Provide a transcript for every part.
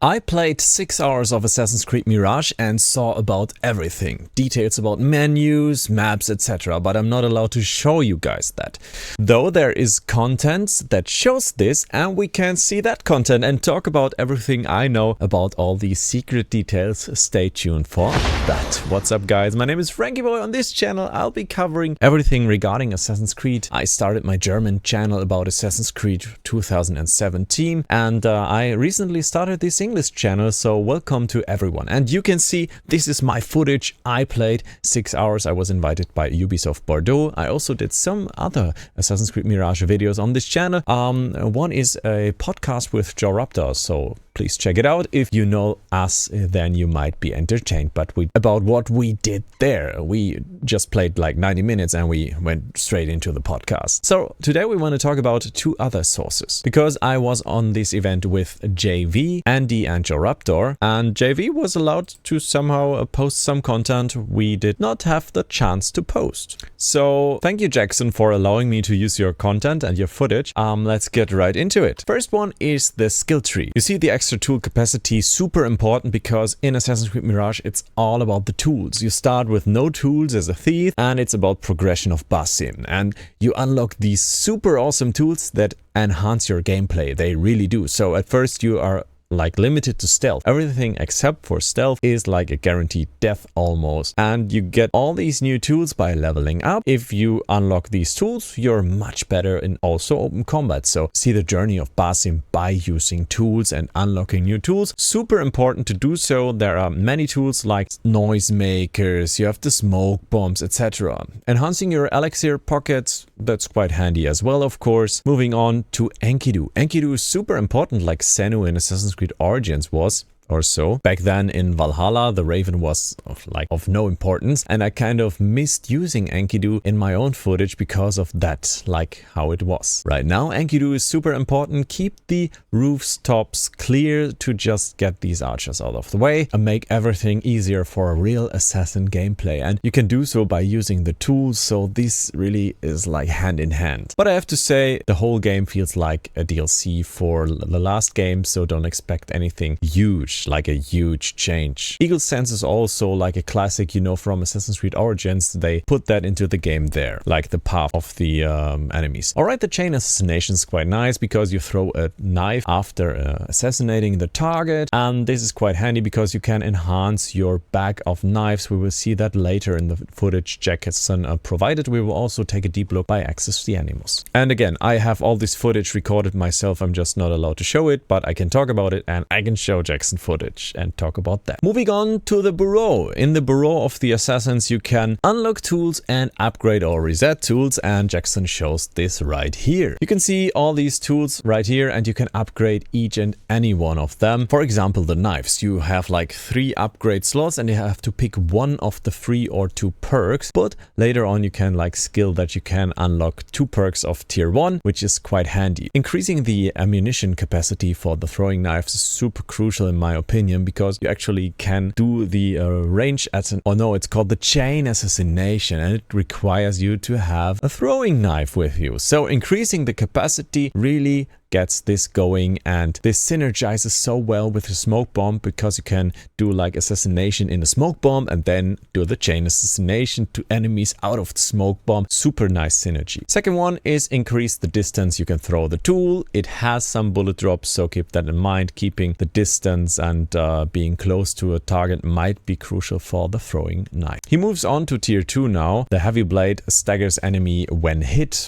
I played 6 hours of Assassin's Creed Mirage and saw about everything. Details about menus, maps, etc. But I'm not allowed to show you guys that. Though there is content that shows this, and we can see that content and talk about everything I know about all these secret details. Stay tuned for that. What's up guys, my name is Franky Boy. On this channel I'll be covering everything regarding Assassin's Creed. I started my German channel about Assassin's Creed 2017 and I recently started this English channel, so welcome to everyone. And you can see this is my footage. I played 6 hours. I was invited by Ubisoft Bordeaux. I also did some other Assassin's Creed Mirage videos on this channel. One is a podcast with Joe Raptor, so please check it out. If you know us, then you might be entertained. But about what we did there, we just played like 90 minutes and we went straight into the podcast. So today we want to talk about two other sources, because I was on this event with JV, Andy and Joe Raptor, and JV was allowed to somehow post some content we did not have the chance to post. So thank you, Jackson, for allowing me to use your content and your footage. Let's get right into it. First one is the skill tree. You see the extra tool capacity, super important, because in Assassin's Creed Mirage it's all about the tools. You start with no tools as a thief, and it's about progression of Basim, and you unlock these super awesome tools that enhance your gameplay. They really do. So at first you are like limited to stealth. Everything except for stealth is like a guaranteed death almost, and you get all these new tools by leveling up. If you unlock these tools, you're much better in also open combat. So see the journey of Basim by using tools and unlocking new tools. Super important to do so. There are many tools like noise makers, you have the smoke bombs, etc. Enhancing your elixir pockets, that's quite handy as well, of course. Moving on to Enkidu. Enkidu is super important, like Senu in Assassin's Creed Origins was, or so. Back then in Valhalla, the Raven was of no importance, and I kind of missed using Enkidu in my own footage because of that, like how it was. Right now, Enkidu is super important. Keep the rooftops clear to just get these archers out of the way and make everything easier for a real assassin gameplay. And you can do so by using the tools, so this really is like hand in hand. But I have to say, the whole game feels like a DLC for the last game, so don't expect anything huge, like a huge change. Eagle Sense is also like a classic, you know, from Assassin's Creed Origins. They put that into the game there, like the path of the enemies. Alright, the chain assassination is quite nice because you throw a knife after assassinating the target, and this is quite handy because you can enhance your bag of knives. We will see that later in the footage Jackson provided. We will also take a deep look by Access the Animus. And again, I have all this footage recorded myself. I'm just not allowed to show it, but I can talk about it and I can show Jackson footage and talk about that. Moving on to the bureau. In the bureau of the assassins, you can unlock tools and upgrade or reset tools, and Jackson shows this right here. You can see all these tools right here, and you can upgrade each and any one of them. For example, the knives. You have like 3 upgrade slots and you have to pick one of the 3 or 2 perks, but later on you can like skill that you can unlock 2 perks of tier 1, which is quite handy. Increasing the ammunition capacity for the throwing knives is super crucial in my opinion, because you actually can do the range it's called the chain assassination, and it requires you to have a throwing knife with you. So increasing the capacity really gets this going, and this synergizes so well with the smoke bomb, because you can do like assassination in a smoke bomb and then do the chain assassination to enemies out of the smoke bomb. Super nice synergy. Second one is increase the distance you can throw the tool. It has some bullet drops, so keep that in mind. Keeping the distance and being close to a target might be crucial for the throwing knife. He moves on to tier 2 now. The heavy blade staggers enemy when hit.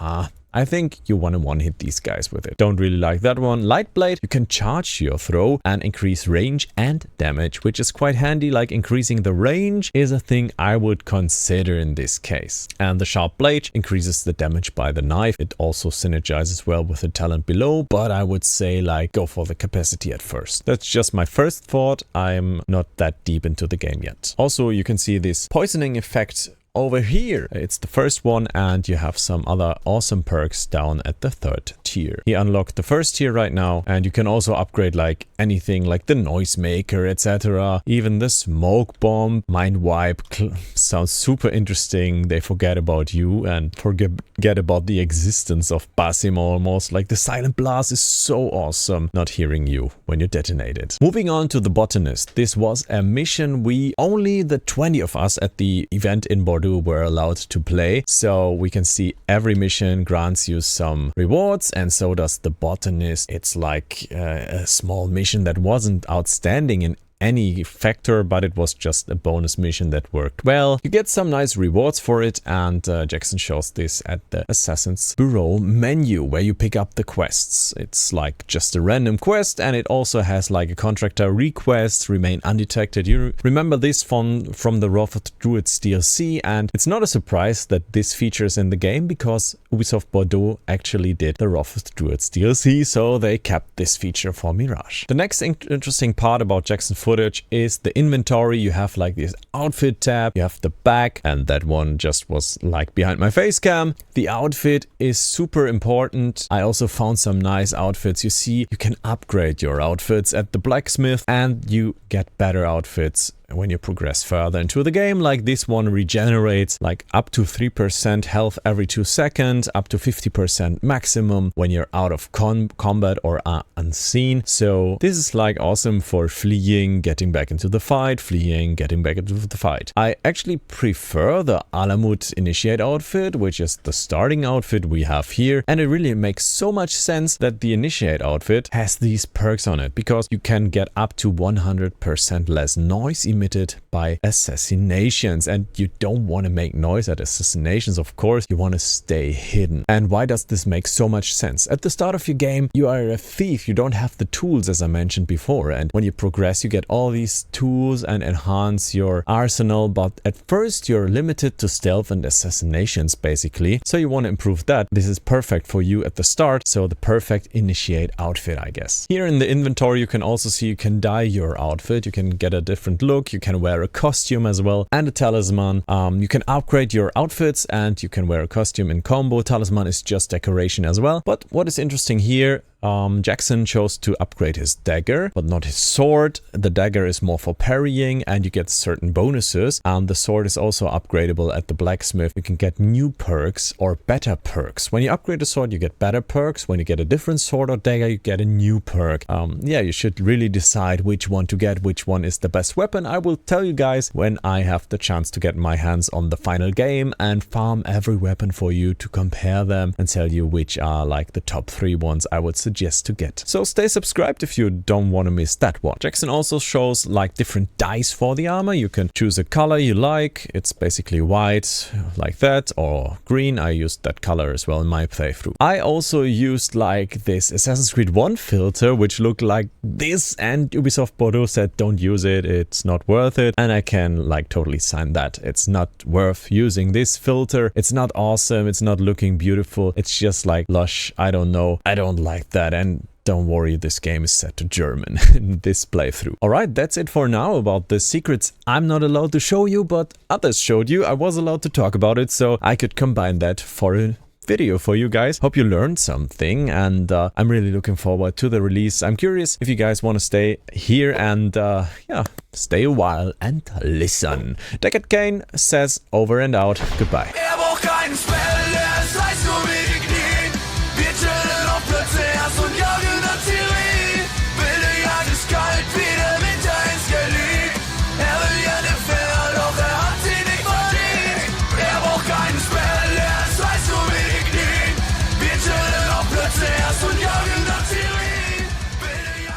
I think you want to one-hit these guys with it. Don't really like that one. Light blade, you can charge your throw and increase range and damage, which is quite handy. Like increasing the range is a thing I would consider in this case. And the sharp blade increases the damage by the knife. It also synergizes well with the talent below, but I would say like go for the capacity at first. That's just my first thought. I'm not that deep into the game yet. Also, you can see this poisoning effect over here. It's the first one, and you have some other awesome perks down at the 3rd tier. He unlocked the 1st tier right now, and you can also upgrade like anything like the noisemaker, etc. Even the smoke bomb, mind wipe sounds super interesting. They forget about you and forget about the existence of Basim almost. Like the silent blast is so awesome not hearing you when you detonate it. Moving on to the botanist. This was a mission only the 20 of us at the event in Bordeaux were allowed to play. So we can see every mission grants you some rewards, and so does the botanist. It's like a small mission that wasn't outstanding in any factor, but it was just a bonus mission that worked well. You get some nice rewards for it, and Jackson shows this at the Assassin's Bureau menu where you pick up the quests. It's like just a random quest, and it also has like a contractor request, remain undetected. You remember this from the Wrath of the Druids DLC, and it's not a surprise that this features in the game because Ubisoft Bordeaux actually did the Wrath of the Druids DLC, so they kept this feature for Mirage. The next interesting part about Jackson footage is the inventory. You have like this outfit tab, you have the back, and that one just was like behind my face cam. The outfit is super important. I also found some nice outfits. You see, you can upgrade your outfits at the blacksmith, and you get better outfits when you progress further into the game. Like this one regenerates like up to 3% health every 2 seconds, up to 50% maximum when you're out of combat or are unseen. So this is like awesome for fleeing, getting back into the fight, fleeing, getting back into the fight. I actually prefer the Alamut Initiate outfit, which is the starting outfit we have here, and it really makes so much sense that the Initiate outfit has these perks on it, because you can get up to 100% less noise emitted by assassinations, and you don't want to make noise at assassinations, of course. You want to stay hidden. And why does this make so much sense? At the start of your game, you are a thief. You don't have the tools, as I mentioned before, and when you progress, you get all these tools and enhance your arsenal, but at first you're limited to stealth and assassinations basically, so you want to improve that. This is perfect for you at the start, so the perfect Initiate outfit, I guess. Here in the inventory you can also see you can dye your outfit, you can get a different look, you can wear a costume as well, and a talisman. You can upgrade your outfits, and you can wear a costume in combo. Talisman is just decoration as well. But what is interesting here, Jackson chose to upgrade his dagger, but not his sword. The dagger is more for parrying, and you get certain bonuses. The sword is also upgradable at the blacksmith. You can get new perks or better perks. When you upgrade the sword, you get better perks. When you get a different sword or dagger, you get a new perk. Yeah, you should really decide which one to get, which one is the best weapon. I will tell you guys when I have the chance to get my hands on the final game and farm every weapon for you to compare them and tell you which are like the top 3 ones I would suggest to get. So stay subscribed if you don't want to miss that one. Jackson also shows like different dyes for the armor. You can choose a color you like. It's basically white like that, or green. I used that color as well in my playthrough. I also used like this Assassin's Creed 1 filter, which looked like this, and Ubisoft Bordeaux said don't use it, it's not worth it, and I can like totally sign that. It's not worth using this filter. It's not awesome, it's not looking beautiful, it's just like lush. I don't know, I don't like that. And don't worry, this game is set to German in this playthrough. Alright, that's it for now about the secrets I'm not allowed to show you, but others showed you. I was allowed to talk about it, so I could combine that for a video for you guys. Hope you learned something, and I'm really looking forward to the release. I'm curious if you guys want to stay here and yeah, stay a while and listen. Deckard Kane says over and out. Goodbye.